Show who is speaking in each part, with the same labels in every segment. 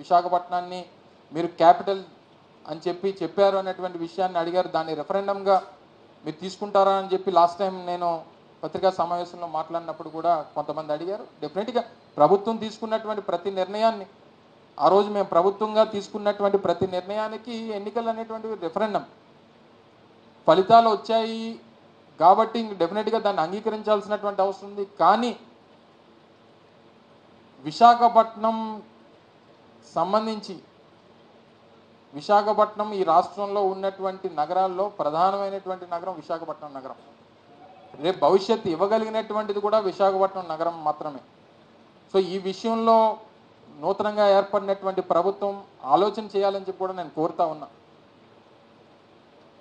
Speaker 1: విశాఖపట్నాన్ని మీరు క్యాపిటల్ అని చెప్పారు అనేటువంటి విషయాన్ని అడిగారు. దాన్ని రెఫరెండంగా మీరు తీసుకుంటారా అని చెప్పి లాస్ట్ టైం నేను పత్రికా సమావేశంలో మాట్లాడినప్పుడు కూడా కొంతమంది అడిగారు. డెఫినెట్గా ప్రభుత్వం తీసుకున్నటువంటి ప్రతి నిర్ణయాన్ని, ఆ రోజు మేము ప్రభుత్వంగా తీసుకున్నటువంటి ప్రతి నిర్ణయానికి ఎన్నికలు అనేటువంటివి రెఫరెండం ఫలితాలు వచ్చాయి కాబట్టి డెఫినెట్గా దాన్ని అంగీకరించాల్సినటువంటి అవసరం ఉంది. కానీ విశాఖపట్నం సంబంధించి విశాఖపట్నం ఈ రాష్ట్రంలో ఉన్నటువంటి నగరాల్లో ప్రధానమైనటువంటి నగరం విశాఖపట్నం నగరం. రేపు భవిష్యత్తు ఇవ్వగలిగినటువంటిది కూడా విశాఖపట్నం నగరం మాత్రమే. సో ఈ విషయంలో నూతనంగా ఏర్పడినటువంటి ప్రభుత్వం ఆలోచన చేయాలని చెప్పి కూడా నేను కోరుతా ఉన్నా.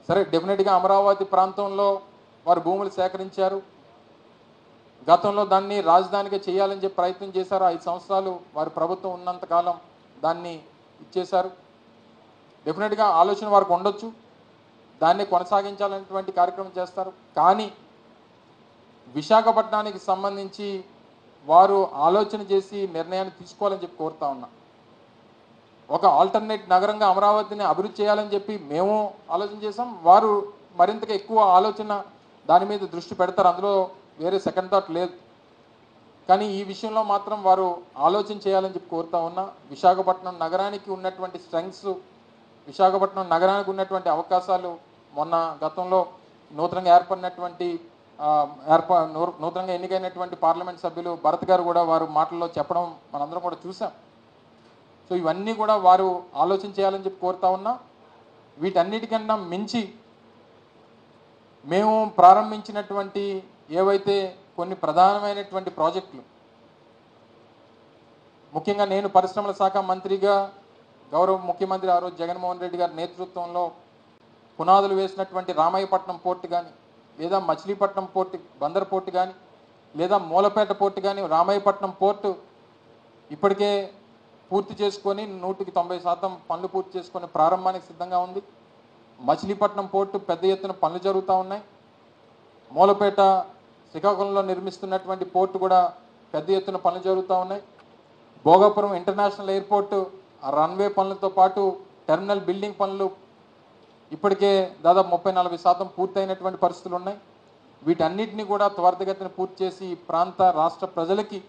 Speaker 1: సరే, డెఫినెట్గా అమరావతి ప్రాంతంలో వారు భూములు సేకరించారు. గతంలో దాన్ని రాజధానిగా చేయాలని చెప్పి ప్రయత్నం చేశారు. 5 సంవత్సరాలు వారి ప్రభుత్వం ఉన్నంతకాలం దాన్ని ఇచ్చేశారు. డెఫినెట్గా ఆలోచన వారికి ఉండొచ్చు, దాన్ని కొనసాగించాలనేటువంటి కార్యక్రమం చేస్తారు. కానీ విశాఖపట్నానికి సంబంధించి వారు ఆలోచన చేసి నిర్ణయాన్ని తీసుకోవాలని చెప్పి కోరుతా ఉన్నా. ఒక ఆల్టర్నేట్ నగరంగా అమరావతిని అభివృద్ధి చేయాలని చెప్పి మేము ఆలోచన చేసాం. వారు మరింతగా ఎక్కువ ఆలోచన దాని మీద దృష్టి పెడతారు, అందులో వేరే సెకండ్ థాట్ లేదు. కానీ ఈ విషయంలో మాత్రం వారు ఆలోచన చేయాలని చెప్పి కోరుతా ఉన్నా. విశాఖపట్నం నగరానికి ఉన్నటువంటి స్ట్రెంగ్స్, విశాఖపట్నం నగరానికి ఉన్నటువంటి అవకాశాలు మొన్న గతంలో నూతనంగా ఏర్పడినటువంటి నూతనంగా ఎన్నికైనటువంటి పార్లమెంట్ సభ్యులు భరత్ గారు కూడా వారు మాటల్లో చెప్పడం మనందరం కూడా చూసాం. సో ఇవన్నీ కూడా వారు ఆలోచన చేయాలని చెప్పి కోరుతా ఉన్నా. వీటన్నిటికన్నా మించి మేము ప్రారంభించినటువంటి ఏవైతే కొన్ని ప్రధానమైనటువంటి ప్రాజెక్టులు, ముఖ్యంగా నేను పరిశ్రమల శాఖ మంత్రిగా గౌరవ ముఖ్యమంత్రి ఆ రోజు జగన్మోహన్ రెడ్డి గారి నేతృత్వంలో పునాదులు వేసినటువంటి రామాయపట్నం పోర్టు కానీ, లేదా మచిలీపట్నం పోర్టు బందర్ పోర్టు కానీ, లేదా మూలపేట పోర్టు కానీ, రామాయపట్నం పోర్టు ఇప్పటికే పూర్తి చేసుకొని 190% పనులు పూర్తి చేసుకొని ప్రారంభానికి సిద్ధంగా ఉంది. మచిలీపట్నం పోర్టు పెద్ద ఎత్తున పనులు జరుగుతూ ఉన్నాయి. మూలపేట శ్రీకాకుళంలో నిర్మిస్తున్నటువంటి పోర్టు కూడా పెద్ద ఎత్తున పనులు జరుగుతూ ఉన్నాయి. భోగాపురం ఇంటర్నేషనల్ ఎయిర్పోర్టు రన్వే పనులతో పాటు టెర్మినల్ బిల్డింగ్ పనులు ఇప్పటికే దాదాపు 30-40% పూర్తయినటువంటి పరిస్థితులు ఉన్నాయి. వీటన్నిటిని కూడా త్వరితగతిన పూర్తి చేసి ఈ ప్రాంత రాష్ట్ర ప్రజలకి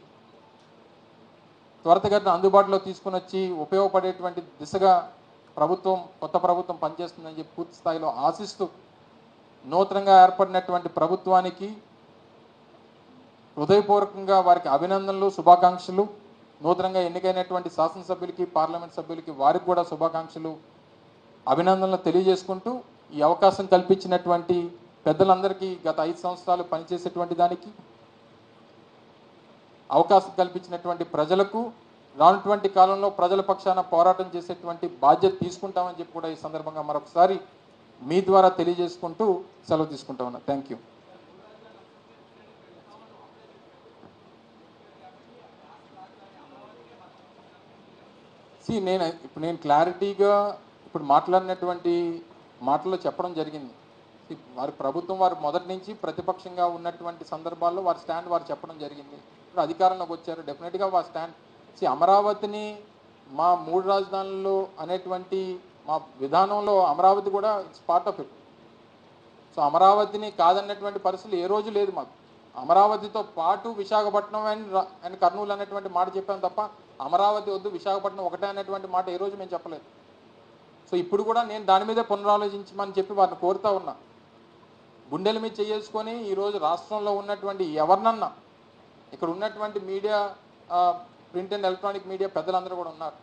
Speaker 1: త్వరితగతిన అందుబాటులో తీసుకుని వచ్చి ఉపయోగపడేటువంటి దిశగా కొత్త ప్రభుత్వం పనిచేస్తుందని చెప్పి పూర్తి స్థాయిలో ఆశిస్తూ నూతనంగా ఏర్పడినటువంటి ప్రభుత్వానికి హృదయపూర్వకంగా వారికి అభినందనలు, శుభాకాంక్షలు. నూతనంగా ఎన్నికైనటువంటి శాసనసభ్యులకి, పార్లమెంట్ సభ్యులకి వారికి కూడా శుభాకాంక్షలు, అభినందనలు తెలియజేసుకుంటూ ఈ అవకాశం కల్పించినటువంటి పెద్దలందరికీ, గత 5 సంవత్సరాలు పనిచేసేటువంటి దానికి అవకాశం కల్పించినటువంటి ప్రజలకు, రానున్నటువంటి కాలంలో ప్రజల పక్షాన పోరాటం చేసేటువంటి బాధ్యత తీసుకుంటామని చెప్పి కూడా ఈ సందర్భంగా మరొకసారి మీ ద్వారా తెలియజేసుకుంటూ సెలవు తీసుకుంటా ఉన్నా. Thank you. నేను క్లారిటీగా ఇప్పుడు మాట్లాడినటువంటి మాటల్లో చెప్పడం జరిగింది. వారి ప్రభుత్వం వారు మొదటి నుంచి ప్రతిపక్షంగా ఉన్నటువంటి సందర్భాల్లో వారి స్టాండ్ వారు చెప్పడం జరిగింది. ఇప్పుడు అధికారంలోకి వచ్చారు, డెఫినెట్గా వారి స్టాండ్ అమరావతిని మా 3 రాజధానులు అనేటువంటి మా విధానంలో అమరావతి కూడా it's part of it. So అమరావతిని కాదన్నటువంటి పరిస్థితులు ఏ రోజు లేదు మాకు. అమరావతితో పాటు విశాఖపట్నం అండ్ కర్నూలు అనేటువంటి మాట చెప్పాను తప్ప అమరావతి వద్దు విశాఖపట్నం ఒకటే అనేటువంటి మాట ఏ రోజు మేము చెప్పలేదు. సో ఇప్పుడు కూడా నేను దాని మీదే పునరాలోచించమని చెప్పి వారిని కోరుతా ఉన్నా. గుండెల మీద చేసుకొని ఈరోజు రాష్ట్రంలో ఉన్నటువంటి ఎవరినన్నా, ఇక్కడ ఉన్నటువంటి media, print and electronic media పెద్దలందరూ కూడా ఉన్నారు.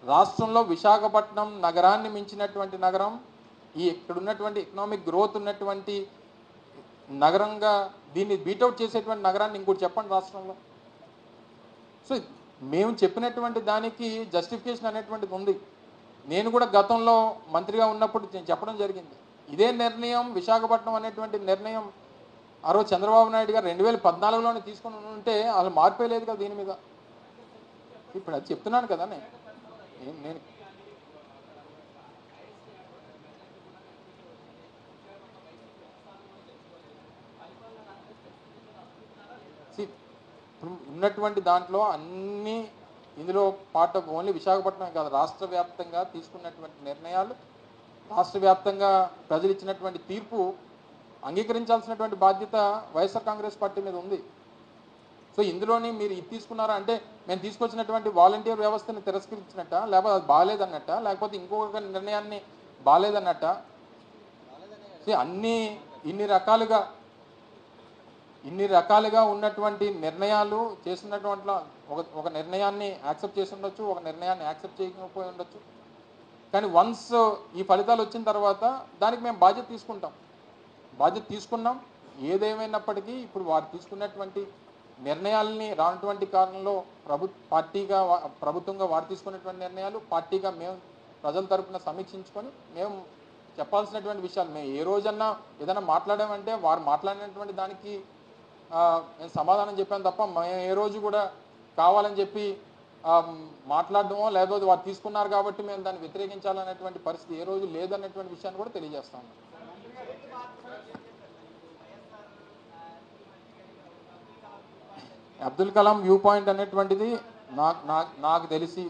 Speaker 1: రాష్ట్రంలో విశాఖపట్నం నగరాన్ని మించినటువంటి నగరం, ఇక్కడ ఉన్నటువంటి ఎకనామిక్ గ్రోత్ ఉన్నటువంటి నగరంగా దీన్ని బీటౌట్ చేసేటువంటి నగరాన్ని ఇంకోటి చెప్పండి రాష్ట్రంలో. సో మేము చెప్పినటువంటి దానికి జస్టిఫికేషన్ అనేటువంటిది ఉంది. నేను కూడా గతంలో మంత్రిగా ఉన్నప్పుడు నేను చెప్పడం జరిగింది. ఇదే నిర్ణయం, విశాఖపట్నం అనేటువంటి నిర్ణయం ఆ రోజు చంద్రబాబు నాయుడు గారు 2014లోనే తీసుకుని ఉంటే అసలు మార్పే లేదు కదా దీని మీద. ఇప్పుడు అది చెప్తున్నాను కదా నేను ఉన్నటువంటి దాంట్లో అన్నీ ఇందులో పార్ట్ ఆఫ్ ఓన్లీ విశాఖపట్నం కాదు, రాష్ట్ర వ్యాప్తంగా తీసుకున్నటువంటి నిర్ణయాలు, రాష్ట్ర వ్యాప్తంగా ప్రజలు ఇచ్చినటువంటి తీర్పు అంగీకరించాల్సినటువంటి బాధ్యత వైఎస్ఆర్ కాంగ్రెస్ పార్టీ మీద ఉంది. సో ఇందులోని మీరు ఇది తీసుకున్నారా అంటే మేము తీసుకొచ్చినటువంటి వాలంటీర్ వ్యవస్థని తిరస్కరించినట్ట, లేకపోతే అది బాగాలేదన్నట్ట, లేకపోతే ఇంకొక నిర్ణయాన్ని బాగాలేదన్నట్ట. సో ఇన్ని రకాలుగా ఉన్నటువంటి నిర్ణయాలు చేసినటువంటి ఒక నిర్ణయాన్ని యాక్సెప్ట్ చేసి ఉండొచ్చు, ఒక నిర్ణయాన్ని యాక్సెప్ట్ చేయకపోయి ఉండొచ్చు. కానీ వన్స్ ఈ ఫలితాలు వచ్చిన తర్వాత దానికి మేము బాధ్యత తీసుకున్నాం. ఏదేమైనప్పటికీ ఇప్పుడు వారు తీసుకున్నటువంటి నిర్ణయాలని రానటువంటి కాలంలో ప్రభుత్వంగా వారు తీసుకున్నటువంటి నిర్ణయాలు పార్టీగా మేము ప్రజల తరపున సమీక్షించుకొని మేము చెప్పాల్సినటువంటి విషయాలు, మేము ఏ రోజన్నా ఏదైనా మాట్లాడామంటే వారు మాట్లాడినటువంటి దానికి నేను సమాధానం చెప్పాను తప్ప మేము ఏ రోజు కూడా కావాలని చెప్పి మాట్లాడడమో లేకపోతే వారు తీసుకున్నారు కాబట్టి మేము దాన్ని వ్యతిరేకించాలనేటువంటి పరిస్థితి ఏ రోజు లేదన్నటువంటి విషయాన్ని కూడా తెలియజేస్తాను. అబ్దుల్ కలాం వ్యూ పాయింట్ అనేటువంటిది నాకు తెలిసి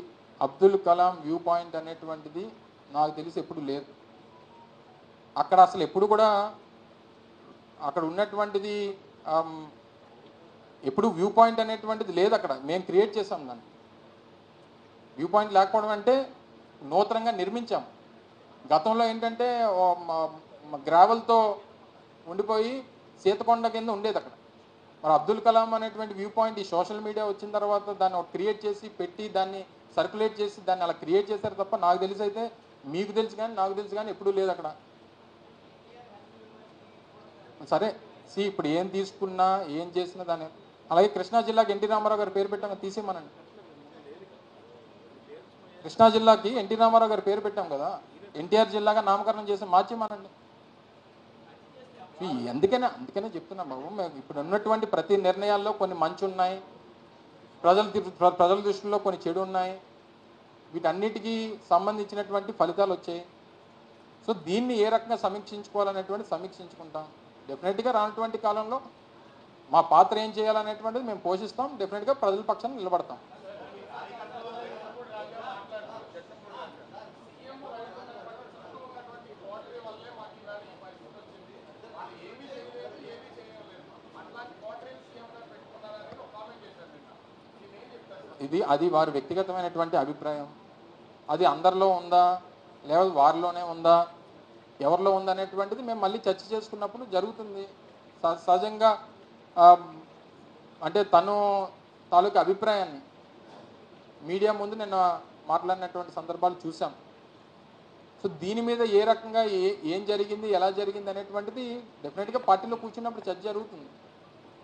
Speaker 1: అబ్దుల్ కలాం వ్యూ పాయింట్ అనేటువంటిది నాకు తెలిసి ఎప్పుడు లేదు. అక్కడ అసలు ఎప్పుడు కూడా అక్కడ ఉన్నటువంటిది ఎప్పుడు వ్యూ పాయింట్ అనేటువంటిది లేదు. అక్కడ మేము క్రియేట్ చేసాం దాన్ని. వ్యూ పాయింట్ లేకపోవడం అంటే నూతనంగా నిర్మించాం. గతంలో ఏంటంటే గ్రావెల్తో ఉండిపోయి సీతకొండ కింద ఉండేది అక్కడ. మరి అబ్దుల్ కలాం అనేటువంటి వ్యూ పాయింట్ ఈ సోషల్ మీడియా వచ్చిన తర్వాత దాన్ని క్రియేట్ చేసి పెట్టి దాన్ని సర్క్యులేట్ చేసి దాన్ని అలా క్రియేట్ చేశారు తప్ప నాకు తెలిసి అయితే మీకు తెలుసు కానీ నాకు తెలుసు కానీ ఎప్పుడూ లేదు అక్కడ. సరే ఇప్పుడు ఏం తీసుకున్నా ఏం చేసినా దాన్ని అలాగే కృష్ణా జిల్లాకి ఎన్టీ రామారావు గారి పేరు పెట్టాం, తీసేయమనండి. కృష్ణా జిల్లాకి ఎన్టీ రామారావు గారి పేరు పెట్టాం కదా, ఎన్టీఆర్ జిల్లాగా నామకరణం చేసి మార్చేమనండి. అందుకనే చెప్తున్నాం బాబు, మేము ఇప్పుడు ఉన్నటువంటి ప్రతి నిర్ణయాల్లో కొన్ని మంచి ఉన్నాయి, ప్రజల దృష్టిలో కొన్ని చెడు ఉన్నాయి, వీటన్నిటికీ సంబంధించినటువంటి ఫలితాలు వచ్చాయి. సో దీన్ని ఏ రకంగా సమీక్షించుకుంటాం. డెఫినెట్గా రానటువంటి కాలంలో మా పాత్ర ఏం చేయాలనేటువంటిది మేము పోషిస్తాం. డెఫినెట్గా ప్రజల పక్షాన్ని నిలబడతాం. అది వారి వ్యక్తిగతమైనటువంటి అభిప్రాయం. అది అందరిలో ఉందా లేదా వారిలోనే ఉందా ఎవరిలో ఉందనేటువంటిది మేము మళ్ళీ చర్చ చేసుకున్నప్పుడు జరుగుతుంది. సహజంగా అంటే తను తాలూకు అభిప్రాయాన్ని మీడియా ముందు నేను మాట్లాడినటువంటి సందర్భాలు చూసాం. సో దీని మీద ఏ రకంగా ఏం జరిగింది ఎలా జరిగింది అనేటువంటిది డెఫినెట్గా పార్టీలో కూర్చున్నప్పుడు చర్చ జరుగుతుంది.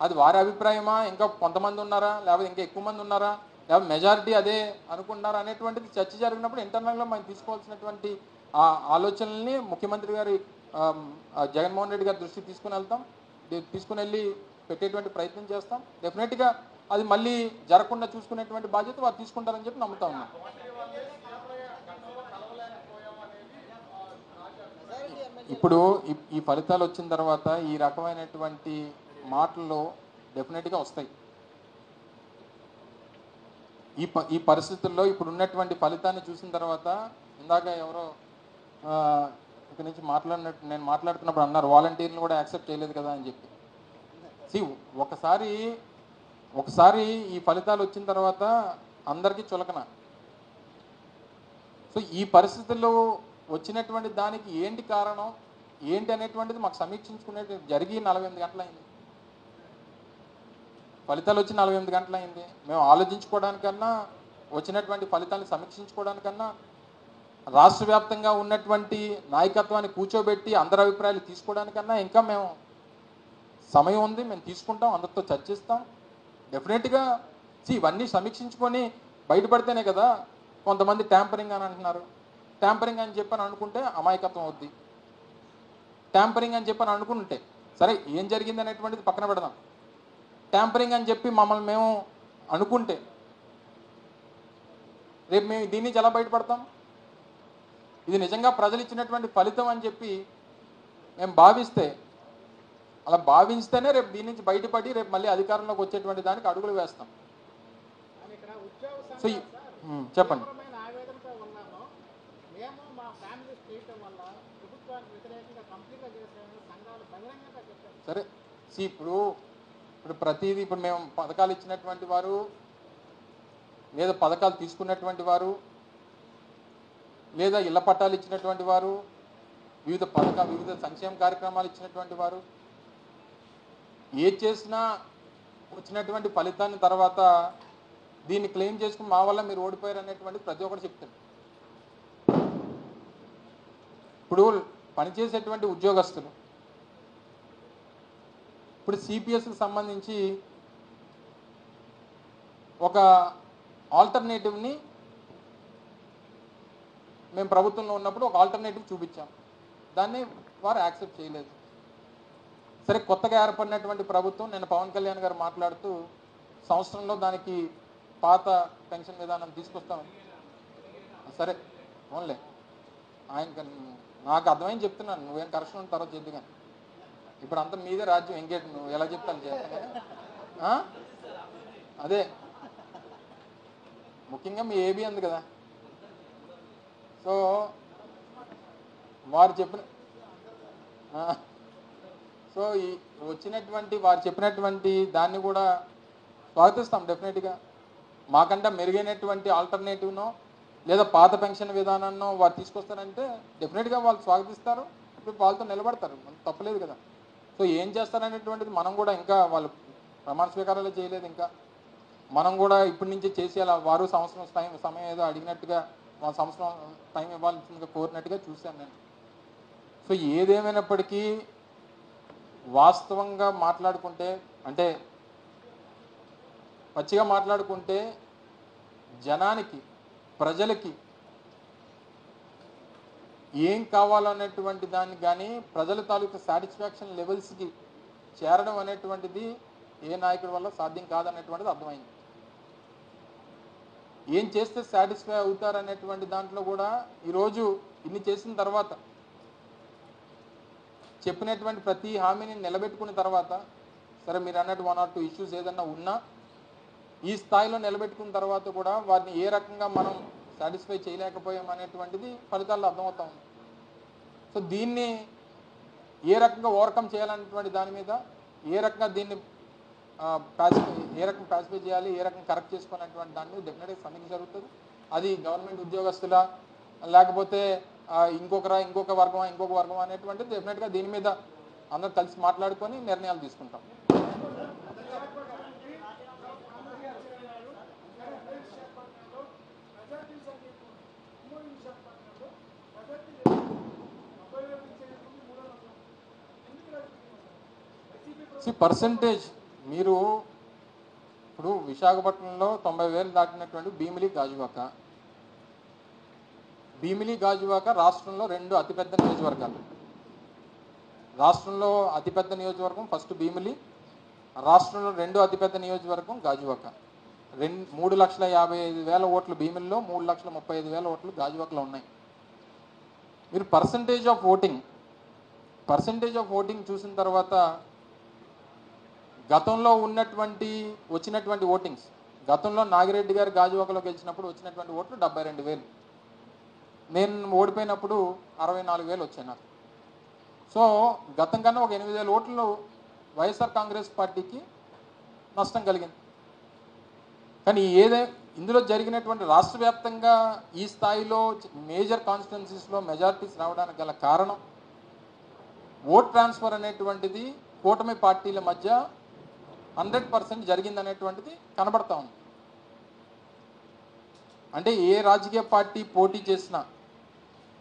Speaker 1: అది వారి అభిప్రాయమా, ఇంకా కొంతమంది ఉన్నారా, లేకపోతే ఇంకా ఎక్కువ మంది ఉన్నారా, లేకపోతే మెజారిటీ అదే అనుకుంటున్నారా అనేటువంటిది చర్చ జరిగినప్పుడు ఇంటర్నల్గా మనం తీసుకోవాల్సినటువంటి ఆ ఆలోచనల్ని ముఖ్యమంత్రి గారి జగన్మోహన్ రెడ్డి గారి దృష్టికి తీసుకుని వెళ్ళి పెట్టేటువంటి ప్రయత్నం చేస్తాం. డెఫినెట్గా అది మళ్ళీ జరగకుండా చూసుకునేటువంటి బాధ్యత వారు తీసుకుంటారని చెప్పి నమ్ముతా ఉన్నాం. ఇప్పుడు ఈ ఫలితాలు వచ్చిన తర్వాత ఈ రకమైనటువంటి మాటలు డెఫినెట్గా వస్తాయి. ఈ పరిస్థితుల్లో ఇప్పుడు ఉన్నటువంటి ఫలితాన్ని చూసిన తర్వాత ఇందాక ఎవరో ఇక్కడ నుంచి నేను మాట్లాడుతున్నప్పుడు అన్నారు వాలంటీర్లు కూడా యాక్సెప్ట్ చేయలేదు కదా అని చెప్పి. ఒకసారి ఈ ఫలితాలు వచ్చిన తర్వాత అందరికీ చులకన. సో ఈ పరిస్థితుల్లో వచ్చినటువంటి దానికి ఏంటి కారణం ఏంటి అనేటువంటిది మాకు సమీక్షించుకునే జరిగి 48 గంటలైంది. ఫలితాలు వచ్చి 48 గంటలైంది. మేము ఆలోచించుకోవడానికన్నా వచ్చినటువంటి ఫలితాన్ని సమీక్షించుకోవడానికన్నా రాష్ట్ర వ్యాప్తంగా ఉన్నటువంటి నాయకత్వాన్ని కూర్చోబెట్టి అందరి అభిప్రాయాలు తీసుకోవడానికన్నా ఇంకా మేము సమయం ఉంది. మేము తీసుకుంటాం, అందరితో చర్చిస్తాం. డెఫినెట్గా ఇవన్నీ సమీక్షించుకొని బయటపడితేనే కదా. కొంతమంది ట్యాంపరింగ్ అని అంటున్నారు. ట్యాంపరింగ్ అని చెప్పని అనుకుంటే అమాయకత్వం అవుద్ది. ట్యాంపరింగ్ అని చెప్పని అనుకుంటే సరే ఏం జరిగింది అనేటువంటిది పక్కన పెడదాం. ట్యాంపరింగ్ అని చెప్పి మమ్మల్ని మేము అనుకుంటే రేపు మేము దీని నుంచి ఎలా బయటపడతాం? ఇది నిజంగా ప్రజలు ఇచ్చినటువంటి ఫలితం అని చెప్పి మేము అలా భావిస్తేనే రేపు దీని నుంచి బయటపడి రేపు మళ్ళీ అధికారంలోకి వచ్చేటువంటి దానికి అడుగులు వేస్తాం. సో చెప్పండి.
Speaker 2: ఆవేదనతో ఉన్నాము. మేము మా ఫ్యామిలీ చేయటం వల్ల ప్రభుత్వానికి వ్యతిరేకంగా కంప్లీట్గా చేసామని సంఘాలు బహిరంగంగా చెప్పారు.
Speaker 1: సరే, ఇప్పుడు ప్రతిదీ ఇప్పుడు మేము పథకాలు ఇచ్చినటువంటి వారు లేదా పథకాలు తీసుకున్నటువంటి వారు లేదా ఇళ్ల పట్టాలు ఇచ్చినటువంటి వారు వివిధ సంక్షేమ కార్యక్రమాలు ఇచ్చినటువంటి వారు ఏది చేసినా వచ్చినటువంటి ఫలితాన్ని తర్వాత దీన్ని క్లెయిమ్ చేసుకుని మా వల్ల మీరు ఓడిపోయారు అనేటువంటి ప్రతి ఒక్కరు చెప్తాడు. ఇప్పుడు పనిచేసేటువంటి ఉద్యోగస్తులు ఇప్పుడు సిపిఎస్కి సంబంధించి ఒక ఆల్టర్నేటివ్ని మేము ప్రభుత్వంలో ఉన్నప్పుడు ఒక ఆల్టర్నేటివ్ చూపించాం, దాన్ని వారు యాక్సెప్ట్ చేయలేదు. సరే, కొత్తగా ఏర్పడినటువంటి ప్రభుత్వం నిన్న పవన్ కళ్యాణ్ గారు మాట్లాడుతూ సంవత్సరంలో దానికి పాత పెన్షన్ విధానం తీసుకొస్తామని. సరే ఓన్లే ఆయన నాకు అర్థమైంది చెప్తున్నాను, నువ్వేం కరెక్షన్ ఉన్న తర్వాత చెప్దు కానీ ఇప్పుడు అంతా మీదే రాజ్యం, ఎంగేట్ నువ్వు ఎలా చెప్తాను చేస్తాను. అదే ముఖ్యంగా మీ ఏబీ అంది కదా, సో వారు చెప్పిన సో ఈ వచ్చినటువంటి వారు చెప్పినటువంటి దాన్ని కూడా స్వాగతిస్తాం డెఫినెట్గా. మాకంటే మెరుగైనటువంటి ఆల్టర్నేటివ్నో లేదా పాత పెన్షన్ విధానాన్నో వారు తీసుకొస్తారంటే డెఫినెట్గా వాళ్ళు స్వాగతిస్తారు, ఇప్పుడు వాళ్ళతో నిలబడతారు, తప్పలేదు కదా. సో ఏం చేస్తారనేటువంటిది మనం కూడా ఇంకా వాళ్ళు ప్రమాణ స్వీకారాలు చేయలేదు, ఇంకా మనం కూడా ఇప్పటి నుంచి చేసేయాలి. వారు సంవత్సరం సమయం ఏదో అడిగినట్టుగా వాళ్ళ సంవత్సరం టైం ఇవ్వాల్సిందిగా కోరినట్టుగా చూశాను నేను. సో ఏదేమైనప్పటికీ వాస్తవంగా మాట్లాడుకుంటే అంటే పచ్చిగా మాట్లాడుకుంటే జనానికి ప్రజలకి ఏం కావాలనేటువంటి దాన్ని కానీ ప్రజల తాలూకు సాటిస్ఫాక్షన్ లెవెల్స్కి చేరడం అనేటువంటిది ఏ నాయకుడి వల్ల సాధ్యం కాదనేటువంటిది అర్థమైంది. ఏం చేస్తే సాటిస్ఫై అవుతారనేటువంటి దాంట్లో కూడా ఈరోజు ఇన్ని చేసిన తర్వాత చెప్పినటువంటి ప్రతి హామీని నిలబెట్టుకున్న తర్వాత, సరే మీరు అన్నట్టు 1 or 2 ఇష్యూస్ ఏదన్నా ఉన్నా ఈ స్థాయిలో నిలబెట్టుకున్న తర్వాత కూడా వారిని ఏ రకంగా మనం సాటిస్ఫై చేయలేకపోయాం అనేటువంటిది ఫలితాల్లో అర్థమవుతా ఉంది. సో దీన్ని ఏ రకంగా ఓవర్కమ్ చేయాలనేటువంటి దాని మీద ఏ రకంగా దీన్ని పాసిఫై చేయాలి, ఏ రకంగా కరెక్ట్ చేసుకోవాలనేటువంటి దాని మీద డెఫినెట్గా సమీక్ష జరుగుతుంది. అది గవర్నమెంట్ ఉద్యోగస్తుల లేకపోతే ఇంకొక వర్గం అనేటువంటిది డెఫినెట్గా దీని మీద అందరూ కలిసి మాట్లాడుకొని నిర్ణయాలు తీసుకుంటాం. పర్సంటేజ్ మీరు ఇప్పుడు విశాఖపట్నంలో 90,000 దాటినటువంటి భీమిలి గాజువాక రాష్ట్రంలో 2 అతిపెద్ద నియోజకవర్గాలు. రాష్ట్రంలో అతిపెద్ద నియోజకవర్గం ఫస్ట్ భీమిలి, రాష్ట్రంలో 2వ అతిపెద్ద నియోజకవర్గం గాజువాక. 3,55,000 ఓట్లు భీమిలిలో, 3,35,000 ఓట్లు గాజువాకలో ఉన్నాయి. మీరు పర్సంటేజ్ ఆఫ్ ఓటింగ్ చూసిన తర్వాత గతంలో వచ్చినటువంటి ఓటింగ్స్, గతంలో నాగిరెడ్డి గారు గాజువాకలో గెలిచినప్పుడు వచ్చినటువంటి ఓట్లు 72,000, నేను ఓడిపోయినప్పుడు 64,000 వచ్చాయి నాకు. సో గతం కన్నా ఒక 8,000 ఓట్లు వైఎస్ఆర్ కాంగ్రెస్ పార్టీకి నష్టం కలిగింది. కానీ ఇందులో జరిగినటువంటి రాష్ట్ర వ్యాప్తంగా ఈ స్థాయిలో మేజర్ కాన్స్టిట్యున్సీస్లో మెజారిటీస్ రావడానికి గల కారణం ఓట్ ట్రాన్స్ఫర్ అనేటువంటిది కూటమి పార్టీల మధ్య 100% జరిగిందనేటువంటిది కనబడతా ఉంది. అంటే ఏ రాజకీయ పార్టీ పోటీ చేసినా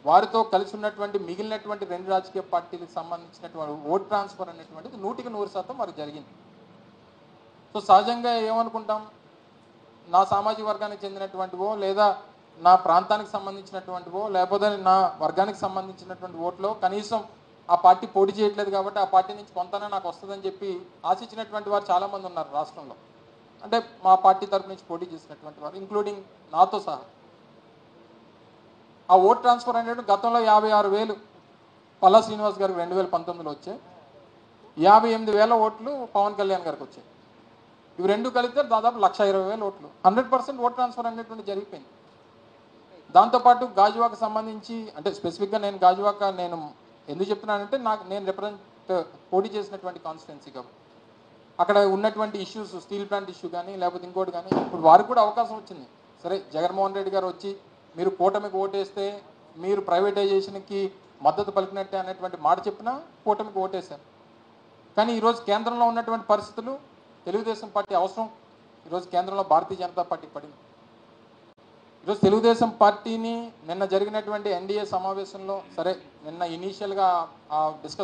Speaker 1: వారితో కలిసి ఉన్నటువంటి మిగిలినటువంటి 2 రాజకీయ పార్టీలకు సంబంధించినటువంటి ఓట్ ట్రాన్స్ఫర్ అనేటువంటిది 100% వారికి జరిగింది. సో సహజంగా ఏమనుకుంటాం, నా సామాజిక వర్గానికి చెందినటువంటివో లేదా నా ప్రాంతానికి సంబంధించినటువంటివో లేకపోతే నా వర్గానికి సంబంధించినటువంటి ఓట్లో కనీసం ఆ పార్టీ పోటీ చేయట్లేదు కాబట్టి ఆ పార్టీ నుంచి కొంతనే నాకు వస్తుందని చెప్పి ఆశించినటువంటి వారు చాలామంది ఉన్నారు రాష్ట్రంలో. అంటే మా పార్టీ తరఫు నుంచి పోటీ చేసినటువంటి వారు ఇంక్లూడింగ్ నాతో సహా. ఆ ఓట్ ట్రాన్స్ఫర్ అనేది గతంలో 56,000 పల్లా శ్రీనివాస్ గారికి 2019లో వచ్చాయి, 58,000 ఓట్లు పవన్ కళ్యాణ్ గారికి వచ్చాయి. ఇవి రెండు కలిపితే దాదాపు 1,20,000 ఓట్లు. 100% ఓట్ ట్రాన్స్ఫర్ అనేటువంటి జరిగిపోయింది. దాంతోపాటు గాజువాక సంబంధించి అంటే స్పెసిఫిక్గా నేను గాజువాక నేను ఎందుకు చెప్తున్నానంటే నేను పోటీ చేసినటువంటి కాన్స్టిట్యున్సీ కాబట్టి అక్కడ ఉన్నటువంటి ఇష్యూస్, స్టీల్ ప్లాంట్ ఇష్యూ కానీ లేకపోతే ఇంకోటి కానీ ఇప్పుడు వారికి కూడా అవకాశం వచ్చింది. సరే, జగన్మోహన్ రెడ్డి గారు వచ్చి మీరు కూటమికి ఓటేస్తే మీరు ప్రైవేటైజేషన్కి మద్దతు పలికినట్టే అనేటువంటి మాట చెప్పినా కూటమికి ఓటేశారు. కానీ ఈరోజు కేంద్రంలో ఉన్నటువంటి పరిస్థితులు తెలుగుదేశం పార్టీ అవసరం ఈరోజు కేంద్రంలో భారతీయ జనతా పార్టీ పడింది. ఈరోజు తెలుగుదేశం పార్టీని నిన్న జరిగినటువంటి ఎన్డీఏ సమావేశంలో సరే నిన్న ఇనీషియల్గా డిస్కస్